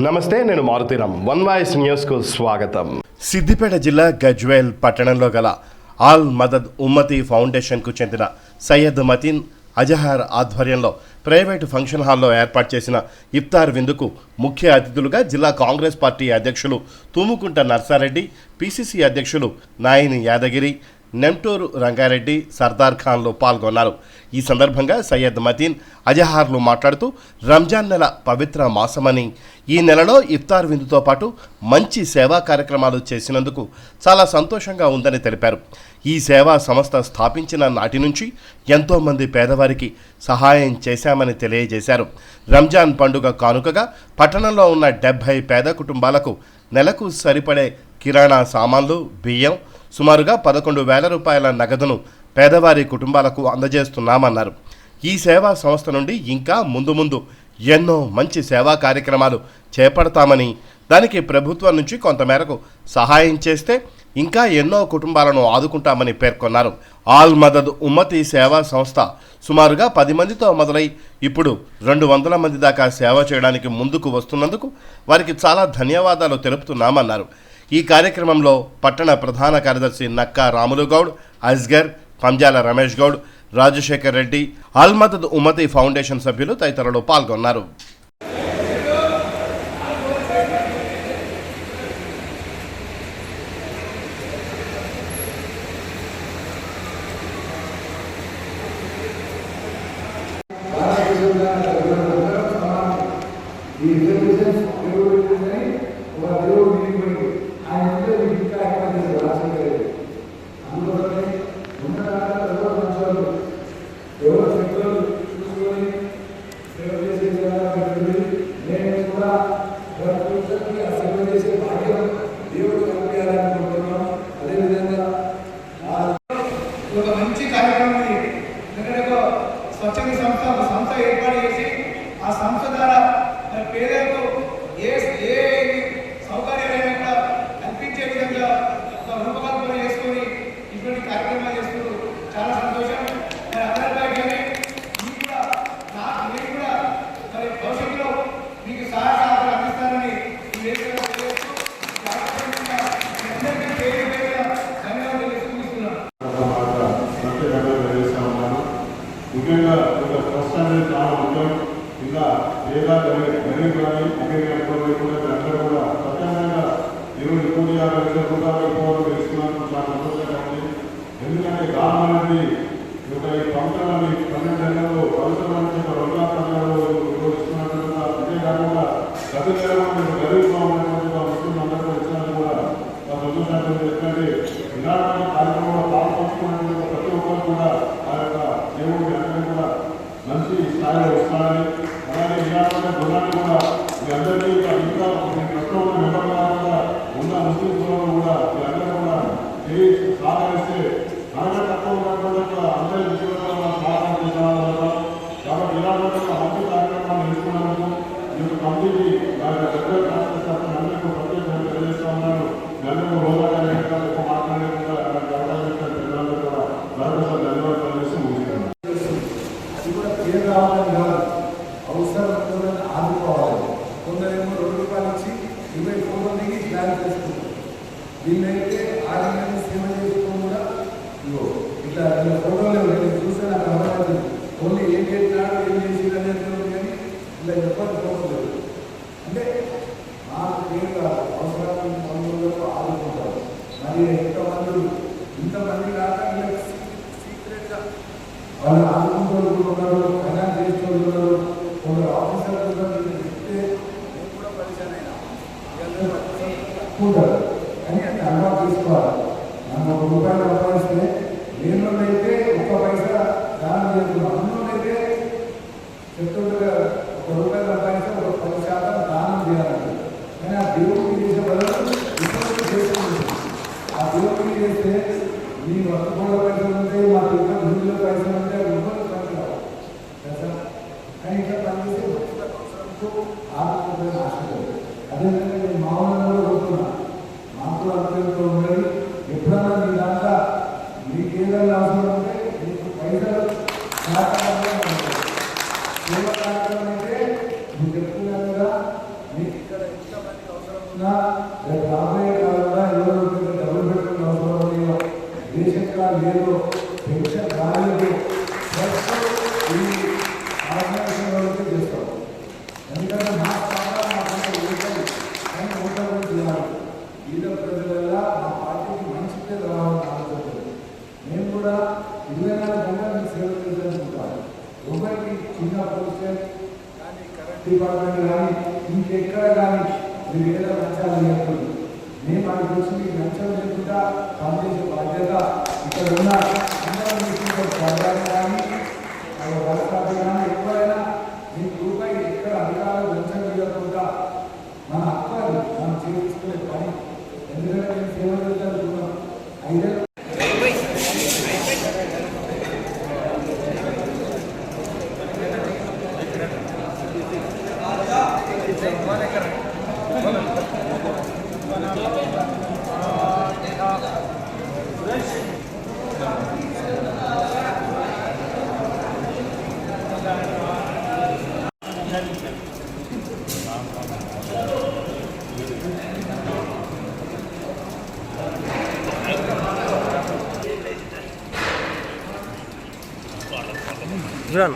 నమస్తే, నేను Maruthi Ram. One voice న్యూస్కు స్వాగతం. సిద్దిపేట జిల్లా గజ్వేల్ పట్టణంలో గల ఆల్ మదద్ ఉమ్మతి ఫౌండేషన్కు చెందిన సయ్యద్ మతీన్ అజహార్ ఆధ్వర్యంలో ప్రైవేటు ఫంక్షన్ హాల్లో ఏర్పాటు చేసిన ఇఫ్తార్ విందుకు ముఖ్య అతిథులుగా జిల్లా కాంగ్రెస్ పార్టీ అధ్యక్షులు తూముకుంట నర్సారెడ్డి, పిసిసి అధ్యక్షులు నాయని యాదగిరి, నెమ్టూరు రంగారెడ్డి, సర్దార్ ఖాన్లు పాల్గొన్నారు. ఈ సందర్భంగా సయ్యద్ మతీన్ అజహార్లు మాట్లాడుతూ రంజాన్ నెల పవిత్ర మాసమని, ఈ నెలలో ఇఫ్తార్ విందుతో పాటు మంచి సేవా కార్యక్రమాలు చేసినందుకు చాలా సంతోషంగా ఉందని తెలిపారు. ఈ సేవా సంస్థ స్థాపించిన నాటి నుంచి ఎంతోమంది పేదవారికి సహాయం చేశామని తెలియజేశారు. రంజాన్ పండుగ కానుకగా పట్టణంలో ఉన్న 70 పేద కుటుంబాలకు నెలకు సరిపడే కిరాణా సామాన్లు, బియ్యం, సుమారుగా 11,000 రూపాయల నగదును పేదవారి కుటుంబాలకు అందజేస్తున్నామన్నారు. ఈ సేవా సంస్థ నుండి ఇంకా ముందు ఎన్నో మంచి సేవా కార్యక్రమాలు చేపడతామని, దానికి ప్రభుత్వం నుంచి కొంతమేరకు సహాయం చేస్తే ఇంకా ఎన్నో కుటుంబాలను ఆదుకుంటామని పేర్కొన్నారు. ఆల్ మదద్ ఉమ్మతి సేవా సంస్థ సుమారుగా 10 మందితో మొదలై ఇప్పుడు 200 మంది దాకా సేవ చేయడానికి ముందుకు వస్తున్నందుకు వారికి చాలా ధన్యవాదాలు తెలుపుతున్నామన్నారు. ఈ కార్యక్రమంలో పట్టణ ప్రధాన కార్యదర్శి నక్కా రాములు గౌడ్, అస్గర్, పంజాల రమేష్ గౌడ్, రాజశేఖర్ రెడ్డి, ఆల్ మదద్ ఉమ్మతి ఫౌండేషన్ సభ్యులు తదితరులు పాల్గొన్నారు. ఒక మంచి కార్యక్రమాన్ని స్వచ్ఛంద సంస్థ ఏర్పాటు చేసి ఆ సంస్థ ద్వారా పేదలకు ఏ సౌకర్యాలైనా కూడా కల్పించే విధంగా ఒక రూపకల్పన చేసుకొని ఇటువంటి కార్యక్రమాలు చేస్తున్నారు. చాలా సంతోషం. మరి అందరిపై కానీ నేను కూడా మరి భవిష్యత్తులో మీకు సహాయ సహకారాలు అందిస్తానని ముఖ్యంగా ఒక ఫస్ట్ స్టాండర్డ్ చాలా ముఖ్యం. ఇంకా లేదా గరీబ్ కానీ అందరూ కూడా స్వచ్ఛందంగా 20-50 రూపాయలు ఎక్కువ వేసుకున్నందుకు చాలా సంతోషంగా ఉంది. ఎందుకంటే గ్రామం అనేది ఒక ఈ పంటలని 12 నెలలు అవసరమైన 2 పంటలు ఇస్తున్నట్టుగా, అంతేకాకుండా ప్రతి నెలలో గరీబ్గా ఉన్నటువంటి ముస్లిం అందరూ ఇచ్చినందుకు కూడా సంతోషంగా ఉంది. ఎందుకంటే ఇలాంటి కార్యక్రమంలో పాల్పంచుకున్నటువంటి ప్రతి ఒక్కరు కూడా ఆ యొక్క దేవుడి అందరూ కూడా మంచి స్థాయిలో వస్తారని, అలాగే ఇలాంటి గుణాన్ని కూడా మీ అందరికీ ఇంకా మీ ప్రశ్న ఉన్న మెంబర్గా కూడా ఉన్న ముస్లిం సోదరులు కూడా మీ అందరూ కూడా సహకరిస్తే అనగా తక్కువ ఉన్నటువంటి అందరి విషయంలో సహకారం చేసేవాళ్ళ. కాబట్టి ఇలాంటి మంచి కార్యక్రమాలు ఎంచుకున్నందుకు మీకు కమిటీకి అందరికీ ప్రత్యేకంగా తెలియజేస్తా ఉన్నాను. మీ అందరూ రోజా ఎక్కువ మాట్లాడేకుండా పిల్లలందరూ కూడా మరొకసారి ధన్యవాదాలు చేసి ముగిస్తున్నాను. అవసరం ఆదుకోవాలి. కొందరేమో 2 రూపాయలు ఇచ్చి 24 మందికి ప్లాన్ చేసుకుంటారు. వీళ్ళైతే 6 నెలలు సేవ చేసుకోవడం కూడా ఇట్లా ఫోటోలు చూస్తే నాకు అర్థమవుతుంది. ఓన్లీ ఏం చేసినాడు, ఏం చేసి అనేది కానీ ఇలా ఎవరు ఫోటోలు అంటే నాకు పేరు అవసరాలు పనులకు ఆదుకుంటారు. మరి ఇంతమంది కాక వీళ్ళకి సీక్రెట్గా వాళ్ళు ఆదుకుంటూ ఉన్నారు, ఫైనాన్స్ చేస్తున్నారు. కొందరు ఆఫీసర్లు చెప్తే నేను కూడా పరిచయం అయినా ఉంటారు. కానీ అది అలవాటు తీసుకోవాలి. నన్ను 1 రూపాయలు సంపాదిస్తే నేనున్నైతే 1 పైసా దానం చేస్తున్నాను. అందులోనైతే చెప్తుంటే 1 రూపాయలు సంపాదిస్తే 10% దానం చేయాలంటే, కానీ ఆ దేవుడికి చేసే బదులు ఇతరులకు చేస్తుంది. ఆ దేవుడికి చేస్తే మీ వర్తకుండా పైసలు ఉంటే, మా దగ్గర గుడిలో పైసలు ఉంటే రూపాయలు పని కావాలి కదా. కానీ ఇంకా పనిచేస్తే ఆత్మహత్య ఆశలేదు. అదేవిధంగా నేను మామూలుగా కోరుతున్నా, మాకు అత్యంత ఉన్నది ఎప్పుడన్నా మీ దాంట్లో రేపు రాబోయే కాలంలో ఎవరు డబుల్ బెడ్రూమ్ అవసరం లేదో, రేషన్ కార్డు లేదో, పెన్షన్ రాలేదు, ఈ ఆర్గనైజేషన్ వాళ్ళకే చేస్తాం. ఎందుకంటే మా స్థానాలు మాకంటే ఉంటాయి కానీ ఓటర్లు చేయాలి. ఈద ప్రజల మా పార్టీకి మంచి పేరు రావాలని ఆలోచన. నేను కూడా 24 గంటలు మీకు సేవ చేయాలనుకుంటాను. ఒకరికి చిన్న పొజిషన్ కానీ కరెంట్ డిపార్ట్మెంట్ కానీ ఇంకెక్కడ కానీ మీరు ఏదో లంచాలు లేకుండా మేము అక్కడికి వచ్చి మీకు లంచం లేకుండా పనిచేసే బాధ్యత ఇక్కడ ఉన్న అందరూ కానీ వరసాలు కానీ ఎప్పుడైనా మీకు రూపాయి ఎక్కడ అధికారులు లంచం లేకుండా మన హక్కులు మనం చేయించుకునే పని. ఎందుకంటే మేము సేవ చేయాలనుకున్నాం 5 ఏళ్ళు. Run.